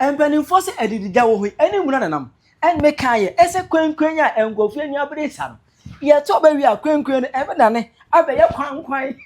and when enforce edidi ja wo ho eni mu na nam and make aye ese kwankwan ya engofu anya bresa no ye to ba wi akwankwan no ebe na ne abeye kwankwan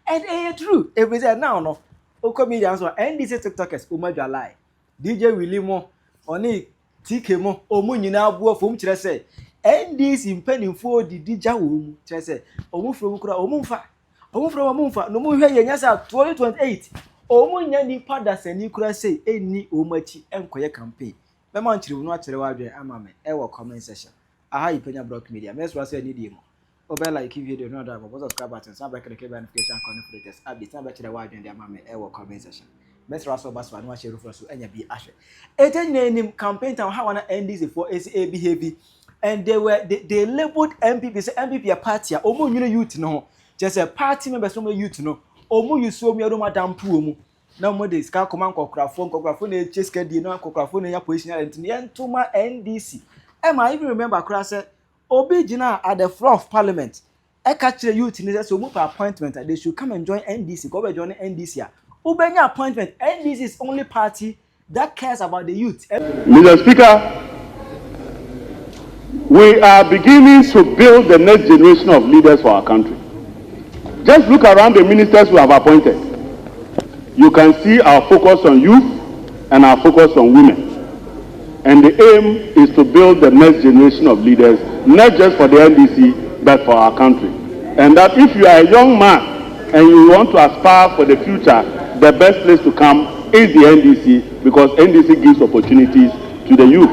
and true every say now no o comedians so NDC TikTokers o madwa lie DJ Willie mo oni TK mo o mu nyina abuo fom kire say NDC mpanimfo didi ja wo mu kire say o mu fro mu kura o mu mfa no mu hwe ye nya sa 2028 o mu nya ni pada sani kura say eni o machi enkoye campaign be man kire no akire wa dwen ama me e wo comment section aha Penyah block media me so say ni die mo o like video no da mo subscribe button so ba kire ke notification connect abi so ba kire wa dwen de ama me e wo comment section Mr. Russell Baswa no share for so enya bi ahwe etenyem campaign town how na NDC for ACA heavy and they labeled MPP say MPP a party a omo nwune youth no just a party members from youth no omo yusu omo yoro madam pu omo na mo de ska command kokkrafo na cheska di no kokkrafo na ya position and yentoma NDC I even remember cra say obi gina at the floor of parliament e ka kire youth ni say omo for appointment they should come and join NDC go be join NDC a ubenya appointment NDC is only party that cares about the youth. Mr. Speaker, we are beginning to build the next generation of leaders for our country. Just look around the ministers we have appointed. You can see our focus on youth and our focus on women. And the aim is to build the next generation of leaders, not just for the NDC, but for our country. And that if you are a young man and you want to aspire for the future, the best place to come is the NDC, because NDC gives opportunities to the youth.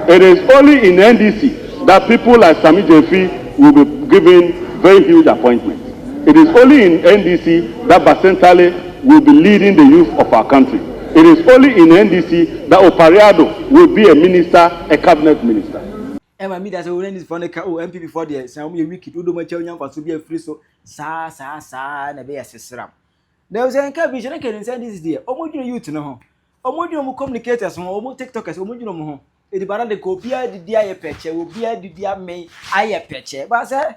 It is only in NDC that people like Sami Jefi will be given very huge appointments. It is only in NDC that Basentale will be leading the youth of our country. It is only in NDC that Opariado will be a minister, a cabinet minister. Emma me that when is for the MPP for the some week do much young for to be a free so sa na be a sesram. There was an encouragement can send this day. Omo youth no. Omo communicators, omo TikTokers, omo mo. E di bara de copia di dia ye peche, obi a di dia me aye peche. But say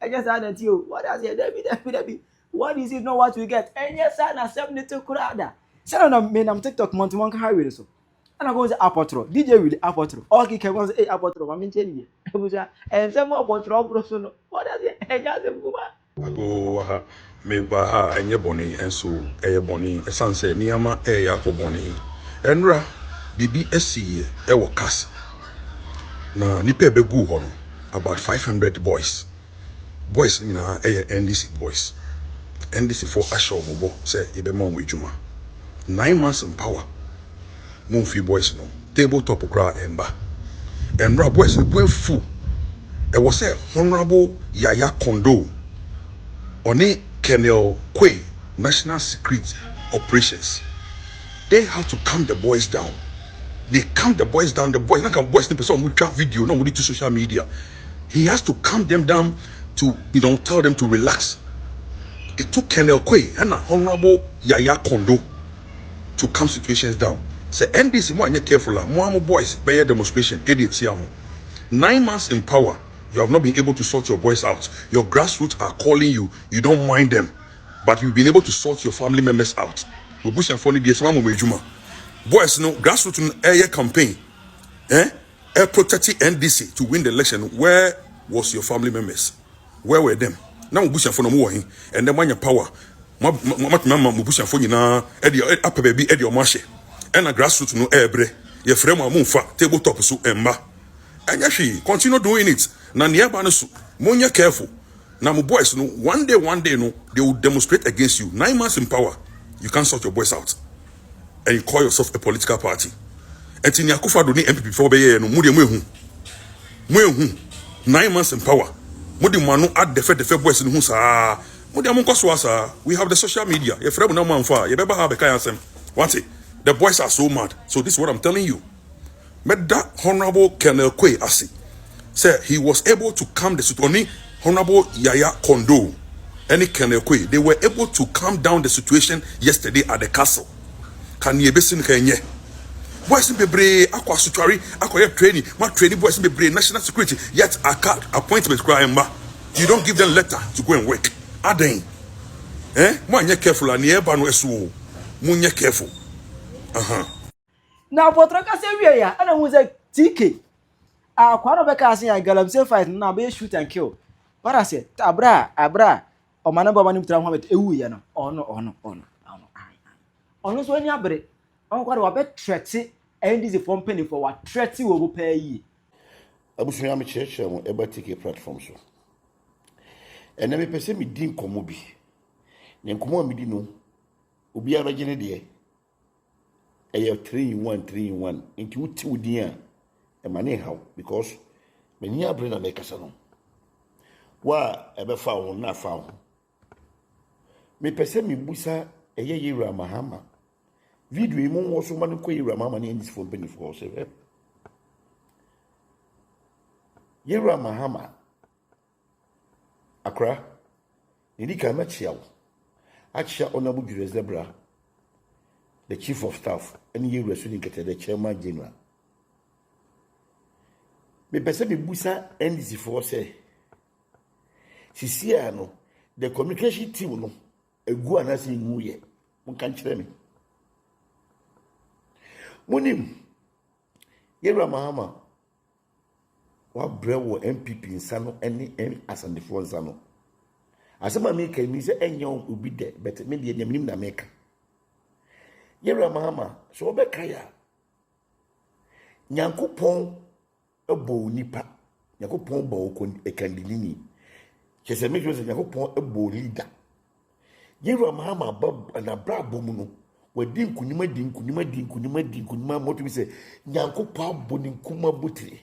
I just added you. What does it David? What is it not what we get? And yes, I na 72 kurada. Say na me na TikTok month one highway so. And I go say apotro. DJ will apotro. Okay, can go say apotro. Ma menche ni. Ebuja. And say mo apotro bro so no. What does it? E just buma. Ago me ba ha enye boni enso eye boni esanse niama e ya ko boni. Enra bibi esi e wo kas. Na nipa begu ho no about 500 boys. Boys na NDC boys. NDC for Asho Bobo say ebe mon ejuma. 9 months in power. Monfi boys no. Tabletop crowd emba. And boys went full. There was a Honorable Yaya Kondo. Oni Colonel Kwe, National Security Operations. They have to calm the boys down. They calm the boys down. The boys, like a boys, the person who video, no, we to social media. He has to calm them down to, tell them to relax. It took Colonel Kwe and Honorable Yaya Kondo to calm situations down. Say NDC more careful. More boys by a demonstration. 9 months in power, you have not been able to sort your boys out. Your grassroots are calling you. You don't mind them, but you've been able to sort your family members out. We push and funny days. Boys, no grassroots air campaign. Protecting NDC to win the election. Where was your family members? Where were them? Now we push and funny more, and then when your power. Mabusha for you now, Eddie up baby Eddie Omashe, and a grassroots no ebre, your frame of Munfa, tabletop so emba. And yashi, continue doing it. Na niabanasu, Monya careful. Now, my boys, no, one day, no, they will demonstrate against you. 9 months in power, you can't sort your boys out. And you call yourself a political party. And in Yakufa do need MPP for be no Muhu. 9 months in power. Mudi manu add the fed boys in Husa. We have the social media. Your friend no man far. You better have a kayasem. What's it? The boys are so mad. So this is what I'm telling you. But that Honorable Colonel Kwe Asi said he was able to calm the situation. Honorable Yaya Kondo, any Colonel Kwe, they were able to calm down the situation yesterday at the castle. Can you be seen? Boys in Bebre, Aqua Sutuari, Aqua training, my training boys in Bebre, national security, yet a card appointment crying. You don't give them letter to go and work. Aden. Munye careful and near Banu Esu. Munye careful. na potra ka se wie ya ana hu say TK kwano be ka se ya galamsey fight na be shoot and kill para se abra o mana baba ni mtra ho bet ewu ye no ono so ani abre on kwado wa be threat NDC from penny for what threat we go pay yi abusu ya me church mo eba TK platform so ena me pese me din komo bi ne komo me di no obi abegene de eye 3-in-1 nti wuti wudin a e mane haw because many abre na make kasa no wa ebe fa wo na fa wo me pese me busa eye Yewura Mahama video yi mo wo so man ko Yewura Mahama ne ndis for benefit for so Yewura Mahama Accra ni ka ma chia wo achia Honorable Julius Zebra the chief of staff and Asiedu Nketia the chairman general me pese me busa NDC for say sisia no the communication team no egu anase ngu ye mun kan kire me munim Yewura Mahama wa brewo MPP nsano eni asandefo nsano asema me kan mi se enyo obi de but me de nyamnim na meka Yewura Mahama so obeka ya Nyankopon ebo nipa Nyankopon bo ko ekandinini kese me kese Nyankopon ebo leader Yewura Mahama na brabo mu no wadi nkunima moto bi se Nyankopon abo ni nkuma botire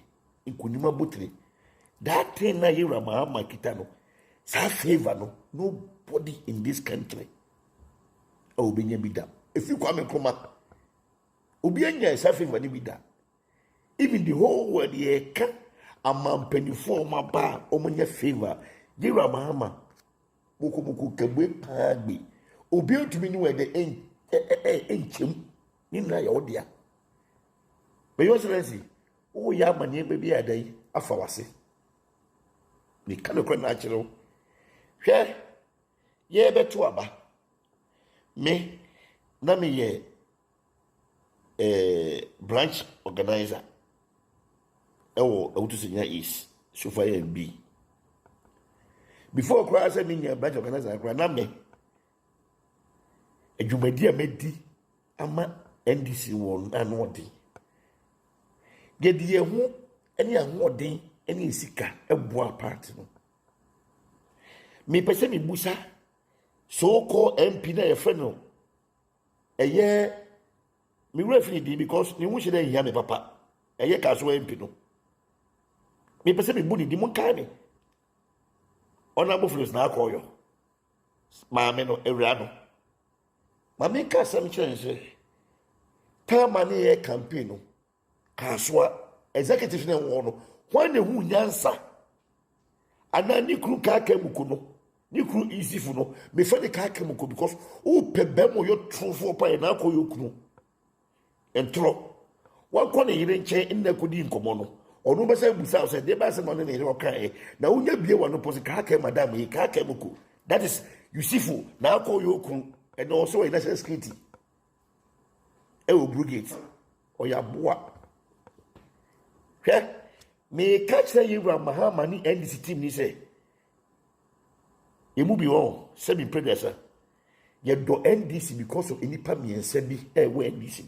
that thing na Yewura Mahama kita no sa favor no nobody in this country obenya bida if you come and obi anya sa favor ni bida even the whole world ye ka amam penifo ma ba omunya favor Yewura Mahama buku kagbe paagbe obi otumi ni we de enchem ni na ya odia be yo sense o ya manye be bia dai afa wase ni kana kwa na chiro hwe ye beto aba me na me ye branch organizer ewo awutusinya is sofa ye B before cross me nya branch organizer kra na me adwumadi a medi ama NDC won anodi gedi ehu eni ahoden eni sika eboa part no me pese me busa so called MP na ye fe no eye me refi di because ni wunche dey hear me papa eye ka so MP no me pese me buni di mon kai me Honorable Flus na akoyo maame no ewra no maame ka sam chense permanent ye campaign no kaswa executive na wo no when the hu nyansa ana ni kru ka akamuku no ni kru easy no me fa de ka akamuku because o pebem yo trufo pa na akoyo kru entro wa ko ne yire nche nna kodi nkomo no onu be say busa say de ba say no ne yire okan na unya bie wa no posi ka aka madam yi ka akamuku that is Yusufu na akoyo kru and also a national security e o brigade o ya boa me catch say Yewura Mahama ni NDC team ni say emu bi won say be predecessor ye do NDC because of any pamiensa bi we NDC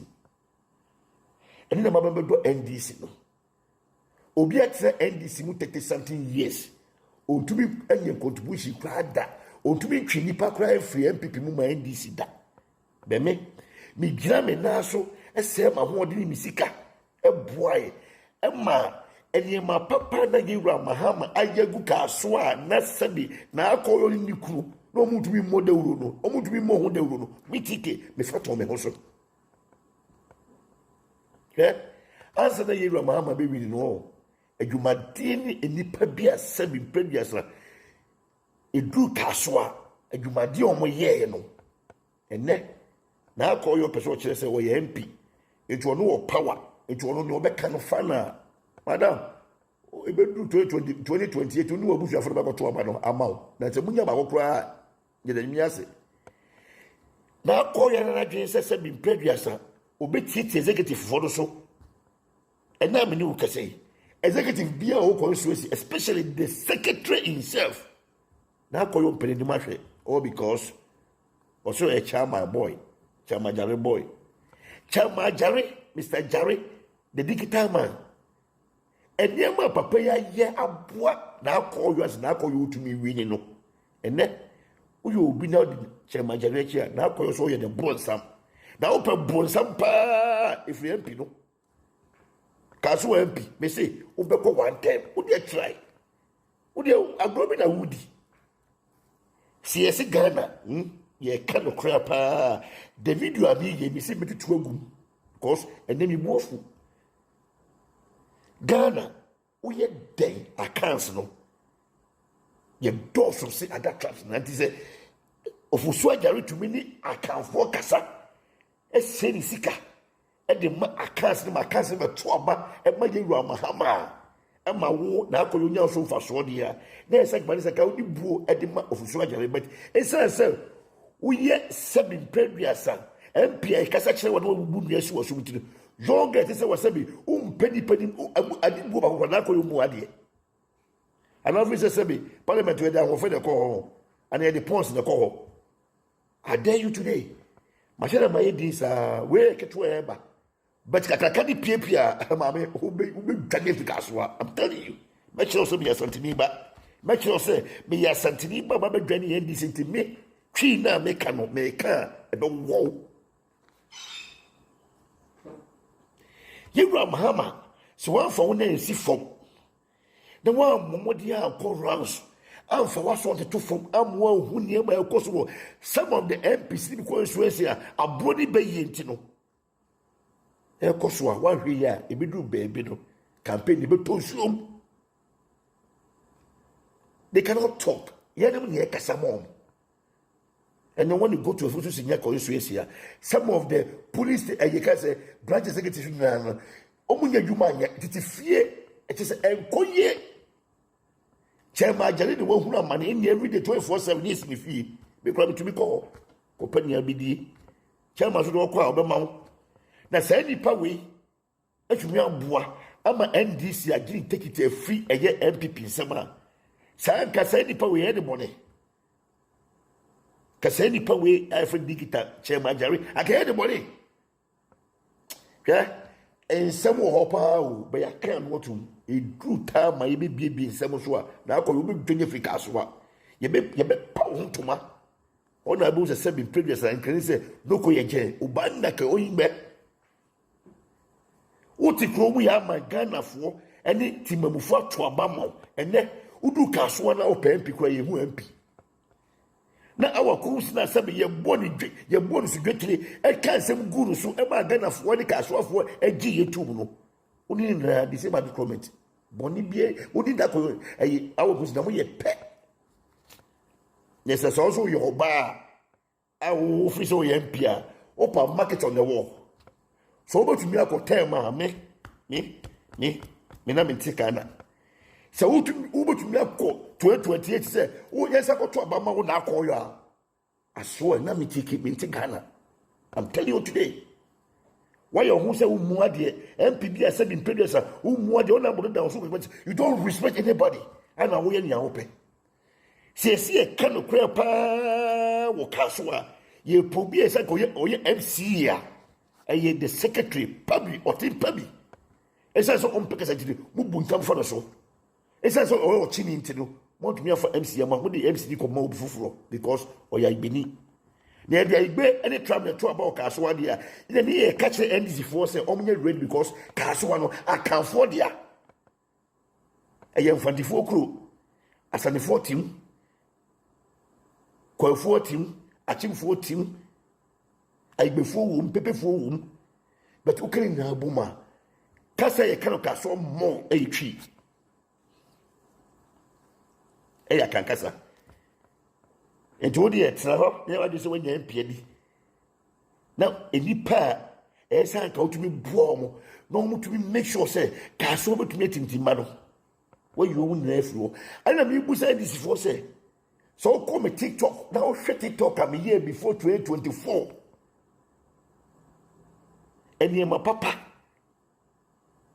eni na mabamba do NDC no obi at say NDC mu 30 something years o to be any contribution kwada o to be twini pa kra free MPP mu ma NDC da be me gira me na so ese ma ho de ni sika e boae Emma enema papa na Yewura Mahama ayagu ka so a na sabi na akoyo ni kru no mutumi modewuro no omutumi mo ho dewuro no mitike me fato me ho so ansa na Yewura Mahama be wi no adwumade ni enipa bia sabi previous edu ka so a adwumade omo ye no ene na akoyo peso kire se wo ye MP etu ono wo power etu ono ne obeka no fana madam ebedu 2028 onu wabusu aforo ba to aba no amaw na te munya ba kokora ye da nyami ase na akoyo na dwen se bi previous obetiti executive for so and na me ni wo kase executive bia o constituency especially the secretary himself na koyo mpene ni mahwe all because also a chairman boy chairman Jare boy chairman Jare Mr. Jare the digital man and yama papa ya ye aboa na koyo as na koyo to me win no ene uyo obi na the chairman Jare chia na koyo so ye the bonsam na open bonsam pa if you MP no kaso MP me say obeko one time wo dey try wo dey agrobi na wudi si ese Ghana ye kan okra pa the video abi ye mi say metu agum because enemi bofu Ghana wo ye den accounts no ye doso say other traps na say ofusu ajare to me ni account for kasa e say ni sika e de ma accounts ni ma accounts ma to aba e ma ye John Mahama e ma wo na akoyo nya so fa so dia na e say gbani saka odi buo e de ma ofusu ajare but e say wo ye 7 previous MPI kasa kire wo bu nu esi wo so mutire jonga te say wo sabi pedi adi buo ba ko na akoyo mu ade and officer sabi parliament we da wo fe de ko and the pons de ko I dare you today machine ma ye dis we keto eba but kakaka di pia maame ube dwane fikasoa I'm telling you make sure so be asantini ba make sure say me asantini ba ba dwane NDC ntime twi na me ka no me ka e be wo John Mahama so one for na si fom the one momodi akọ rounds and for what sort to from amwa hu niema ekoso some of the MPs in constituency abroad be yentino ekoso wa hwe ya ebidu baby no campaign be tonsuom they cannot talk yenem ne ekasa mom and then when you go to a photo senior constituency some of the police you can say branch executive na omunya djuma nya titifie it is enkoye Chairman Jare the one who am money in every day 24/7 is me fee. Because to be called Penyah BD. Chairman should walk out the na say nipa we atumi aboa ama NDC agiri take it a free eye MPP nsema. Say ka say nipa we any money. Ka say nipa we afa digital Chairman Jare aka any money. Okay? Ensem wo pa o be ya kan wotum e dru ta ma ye be bie nsem so a na akọ yo be dwenye fika so a ye be pa wontuma ona be se be previous and can say loko ye je obanna ka oyimbe woti kro mu ya ma Ghana fo ene timamufo ato abama ene udu ka so na open MP kra ye hu MP na awa kurus na sabe ye boni su dwetire e kan sem guru so e ma Ghana fo ne ka so afo e gi YouTube no oni na di se ma comment boni bie odi da ko awa kurus na mo ye pe yes so yo ba awo fi so ye mpia open market on the wall so obotu mi akotem ma me na me ntikana so obotu mi akọ 2028 say o yesa ko to abama wo na akoyo a aso na me tiki me ntikana I'm telling you today why you who say umu ade MPB said in previous umu ade ona bodo down so but you don't respect anybody and na wo ye nya wo pe se e ka no kra pa wo kaso a ye pobi say ko ye MC a eye the secretary pabi otin pabi esa so on pekasa tiri mu buntam fa no so esa so o chini ntino want me for MC am mo the MC ko ma obufufuro because oya ibeni na e dia igbe any trouble to about kaso ade a ina ni e catch NDC for say omnya ready because kaso no account for dia eye mfandifo kro asanifo team kwafo team achimfo team aigbefo wum pepefo wum but ukere na buma kasa ye kano kaso mo etwi ya kan kasa ento de etra ho ne wadu se wanya mpia di now enipa san ka otumi buo mo no mo tumi make sure say kaso betumi atintima no we you won na afro ana me bu say this for say so come TikTok now share TikTok am year before 2024 eniema papa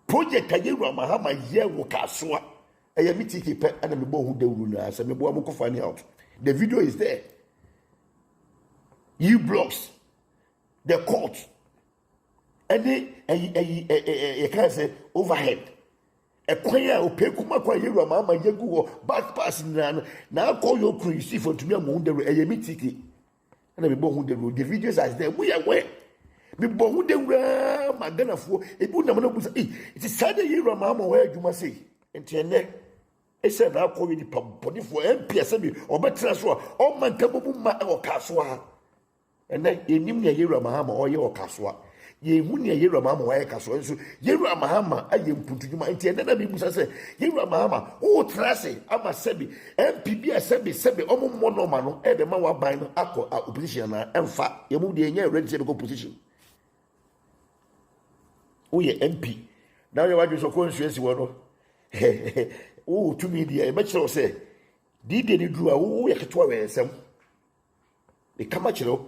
project John Mahama ye wo kasoa eye mitiki pe ana me bo hu dawuru na se me bo am ko fani out. The video is there. You blocks the court and you can say overhead. A choir or pay kuma kwa John Mahama ye go back pass na call your crew see for to me am the eye mitiki ana me bo hu the videos are there. We are where me bo hu dawura magana fo ebu na mo busa it is sad John Mahama where adwuma say entiene e say na call you the body for MP say bi obetra so o man tabobu ma e o kaso ha ene enim ne John Mahama o ye o kaso ye hu ne John Mahama wa ye kaso nso John Mahama aye mpuntudwuma entiene na bi busa say John Mahama o trase ama sebi MP bi sebi o mo no ma no e de ma wa ban no akọ opposition na emfa ye mu de enya ready to go position. Oh yeah, MP. Now you want to so conscious one. Oh, to me, dear, much so say. Did any drew a ketua some? The Camachero.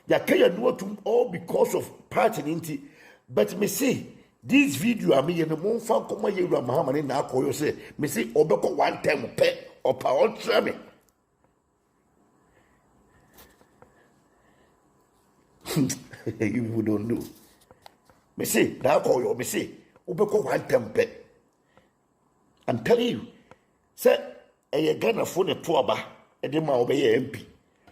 Ya kaya no to all because of party inti. But me say this video I mean the moon found come John Mahama in now call you say me say obeko one time pe or power trame. You don't know. Me say, now call you, me say, Ubeko one tempe. I'm telling you, say, a Ghana phone a tuaba, and the ma obey MP.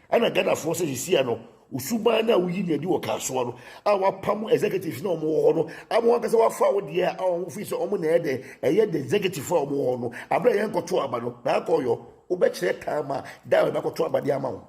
And a Ghana phone says, you see, I know, Usubana, we need to do a castle. Our PAM executive no more. I want us to forward the our office or money, and yet the executive for more. I bring Uncle Tuabano, now call you, Ubek time, down Uncle Tuaba the amount.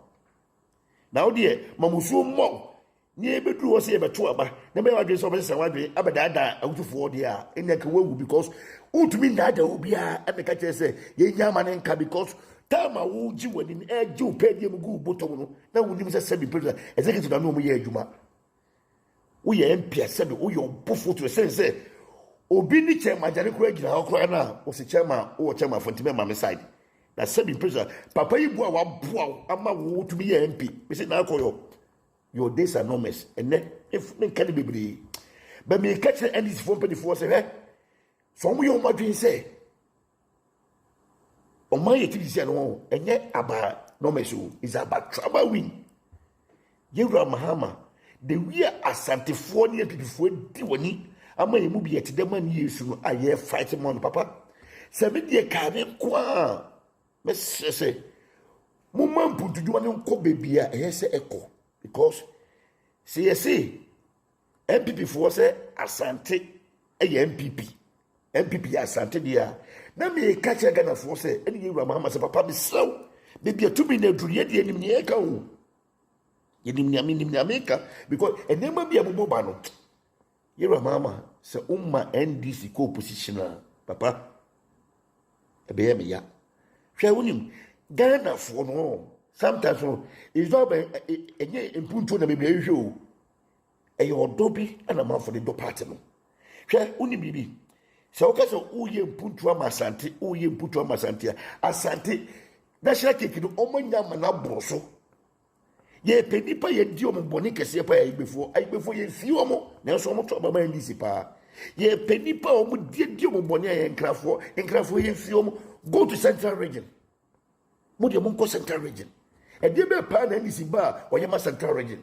Now, dear, Mamusu more. Near bedroom was here, but two about never address of us. Abada out of 4 years in the Kawu because who to mean that there will be a catcher say, Ye Yaman and Ka because Tama would you when in air Jew paid him good bottom. Now we need a semi president, executive no more Juma. We are MP, said, we your buffo to a sense. Obini chairman, Janet Craig, our crana was a chairman or chairman for Timmy side. That semi president, Papa, you go out, I'm a to be MP. We said, now call you. Your days are enormous, and then if they can't be, but me catch the NDC phone 24 say, some of my dream say, on my activity and yet about no measure is about trouble win. John Mahama, the real Asante 4 years before Diwani, I'm a movie at the man years soon. I hear fighting on Papa. 7 years can't qua. Miss say, Mumma put to do one co baby, I say echo. Because CSA MPP for say Asante a MPP Asante dia na me catch a Ghana for say any John Mahama say papa be slow maybe a 2 minute to yet the enemy eka o America because and never be a boba no John Mahama say NDC co-positioner papa e be me ya hwe wonim Ghana for no. Sometimes it's not a impunto na baby show. A your dobi and a man for the do party. Share uni bibi. So, okay, so uye impunto Asante, uye impunto Asante. Asante, that's like you do omanya manaboso. Ye penipa ye dio mboni kese pa ye before ye fiomo, na so mo to baba ndisi pa. Ye penipa omu dio mboni ye nkrafo ye fiomo. Go to Central Region. Mo de mo Central Region. And they be pan NDC bar or Yama Central Region.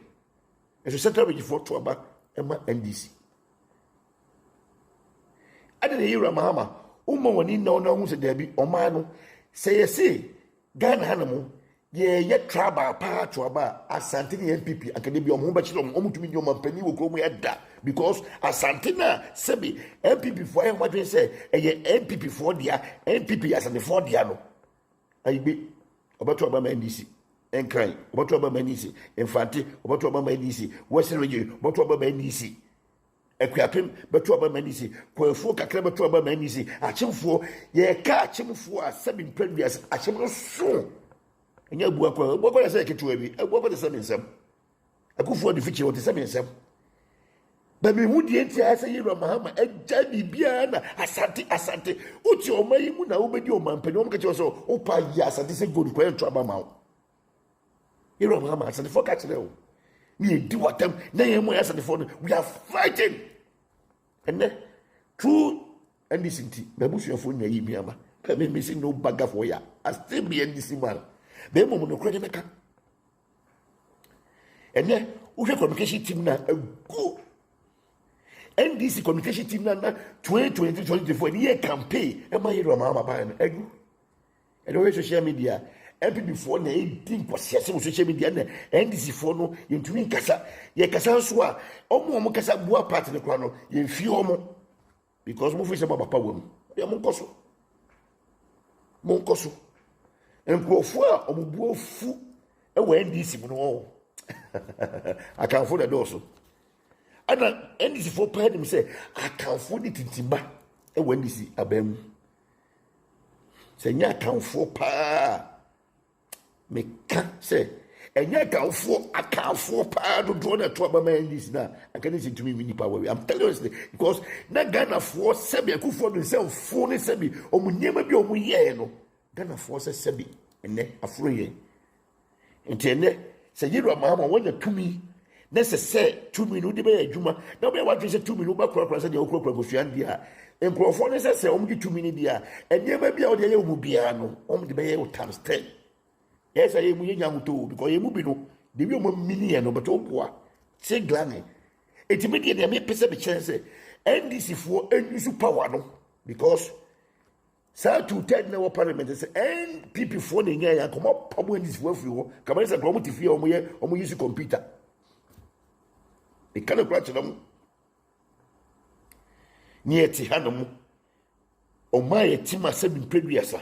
And so Central Region for Tuaba, Emma NDC. I didn't hear Mahama. When he no who's a Debbie or Mano. Say, Ghana Hanamu, yet trouble pa Tuaba, Asantini MPP, and can be on home bachelor, to me, your penny will go me at that. Because Asantina, Sebi, MPP for what they say, a MPP for the MPP as an 4 diano. I be about to Obama NDC. And cry, what about NDC? Infante, what about NDC? Western Region, what about NDC? A crapim, but about NDC. Quail Kakaba to about NDC. A chim for, ye catch him for 7 previous, a chim so. And your book, what was I to me? What was the same in some? I go for the future of the same in some. But me would the entire say John Mahama, and Jamie Biana, Asante, Uchi or Mayuna, obey your man, Penom get also, Opa, yes, and this is good for trouble. John Mahama, and the forecast now. Me do what them, nay, as the phone, we are fighting. And true NDC, Babusia for Yamiama, me missing no bagger for ya. I still be NDC man. They moment no credit maker. And then, who communication team now a good NDC communication team now 2023-2024 year campaign. Am I here, Mama? And always social media. MP before na 18% social media na NDC for no yentumi nkasa ye kasa so a omo kasa bua part ne kwa no ye fi omo because mo fi se papa wam ye mo nkoso enkrofo a omo bua fu e wa NDC mu no akanfo da doso ana NDC for pa dem say akanfo ni tintimba e wa NDC abam se nya akanfo pa meka say enya akanfo pa do do na to abama NDC na akane se tumi mini power. I'm telling you because na Ghana for sebi akufo no se fo ne sebi omunyema bi omuye no Ghana for se sebi ene afro ye ntene se Asiedu Mahama wanya tumi na se tumi no de be adwuma na be wa se tumi no ba kura se de okura kofia ndia enkrofo ne se omudi tumi ni dia enyema bi a o de ye omu bia no omudi be ye times 10. Yes, I am young too, because you move no, the woman million but oh, say glanny. It's immediately a mere percent chance, NDC for NDC power no, because Sir to 10 now parliament say NPP for the year come up probably this worth you, come as a promote if you or use a computer. It cannot catch them near Tihanum or my team as 7 previous.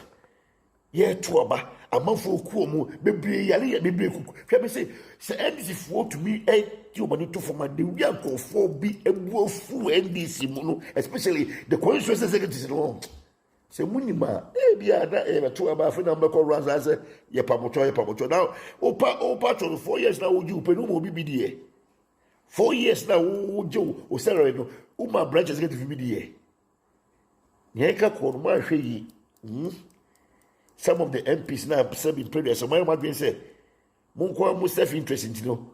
Ye tuaba amanfo ku omu bebre yale ya bebre kuku hwe be say NDC for to me ti obani to for my de wi ankofo bi ebuofu NDC mu no especially the constituency secretaries no say munima bia da tuaba afi na mbeko ranza say ye pamocho now opa to 4 years now oju pe no mo bibidie 4 years now oju o salary no uma branches get bibidie nyeka ko ma hwe yi some of the MPs now have been previous. So my mother say, "Munko mu self interest in no.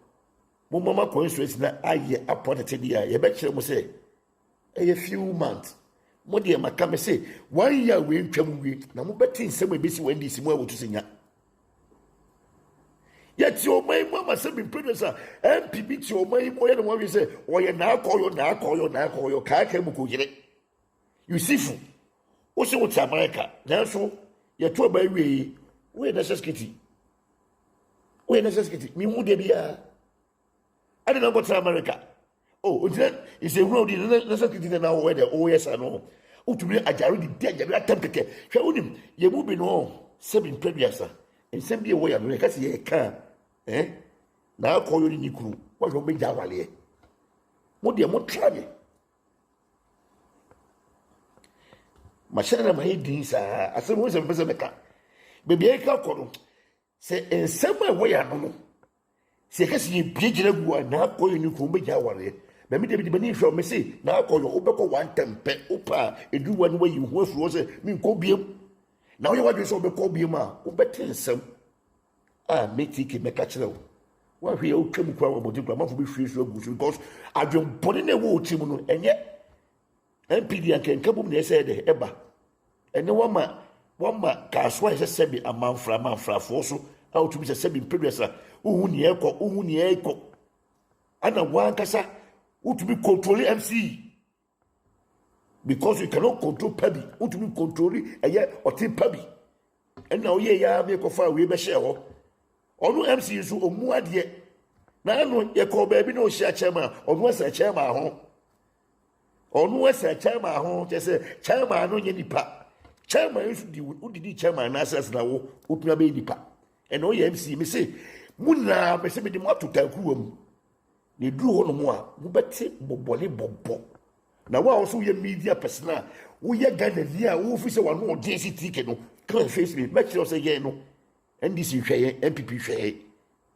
Mu mama constituency na aye appointed dia. Ye be kire mu say, a few months. Mo de maka me say, 1 year we ntwam wi na mo beti nsem e besi wen disi mo awotu senya. Yet your my mama say been previous MP bi ti o my mo ye no we say, o ye na akoyo ka ka mu ko yire. You see fu. O se wo ti America. Na so ye to ba wi we necessity me mu de bia I don't go to America. Oh, it's a road in necessity now where the OS and all. Oh, to me, I already did a temperature. Show him, you move in all 7 previous and send me away. America, see a car. Now call you in the crew. What will make that valley? What dear, what try? Machine my head I said, what's a Pesamaca? Baby, I can't say, in some way, I don't know. Say, because you bridge and now call you from Penyah. Maybe they be beneath from me say, now call you over 1 temper, upa, and do one way you work for us, mean cobium. Now you want to solve the cobium, better some. Make it make a catcher. Why we all come about the grammar for be free because I've been putting a wood team and yet. MPD can come up there said Eba. And no one man cast why is a sebi a man fra forso out to be a sebi previous unieko. And a one cassa would be controlling MC because you cannot control Pebby, would be controlling a year or tin Pebby. And now ye ya make a fire we be share or no MC is so more yet. Now no ye call baby no share chairman or once a chairman home. Onu ese chairman ho je say chairman no nye nipa chairman you di chairman na assess na wo opia be nipa and o MC me say muna me say me di mo atotaku am ne duru ho no mo a wo beti bobole bobo na wo also ye media person wo ye Ghana ni a wo fi say wa no DCT ke no kan face me make sure say ye no NDC hweye MPP hweye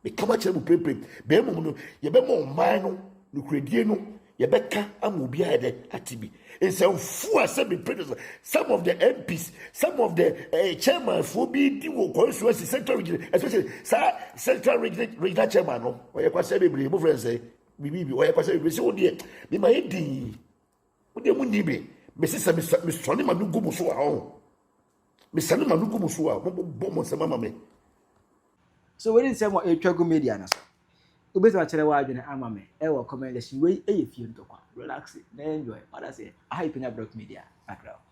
me kama chere mu pepe be mo no ye be mo man no kredie no Yebeka amubia de atibi. And some four some MPs, some of the chairman for be constituency central region, especially central regional chairman. Or you can say, my friend say, Bibi, or you can say, we so dear, be my head. de mu ni be me sisa me sone ma no gumu so a ho me sane ma no gumu so a bo mo se mama me so when say mo e twago media na so obese wa kire wa adwene ama me e wo comment section we e ye fie ntokwa relax na enjoy para say I Penyah Media background.